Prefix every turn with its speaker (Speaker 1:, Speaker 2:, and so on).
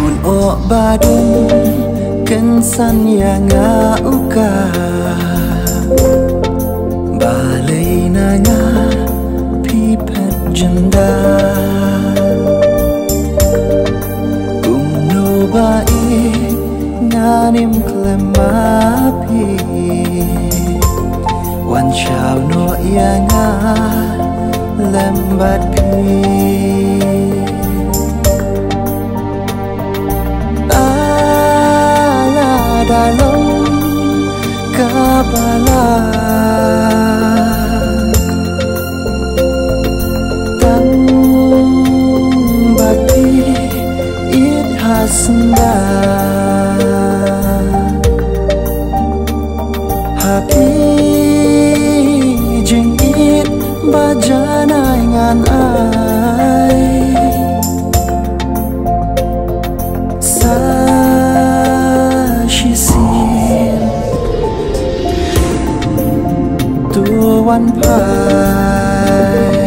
Speaker 1: un o badung kensan yang uka balai nanga pipet jenda umno bai nganim klemapi wan chao no yanga lembat pi dalam kabala tang bakti it hasnda hati jeng it bajana ngan ai tuan pai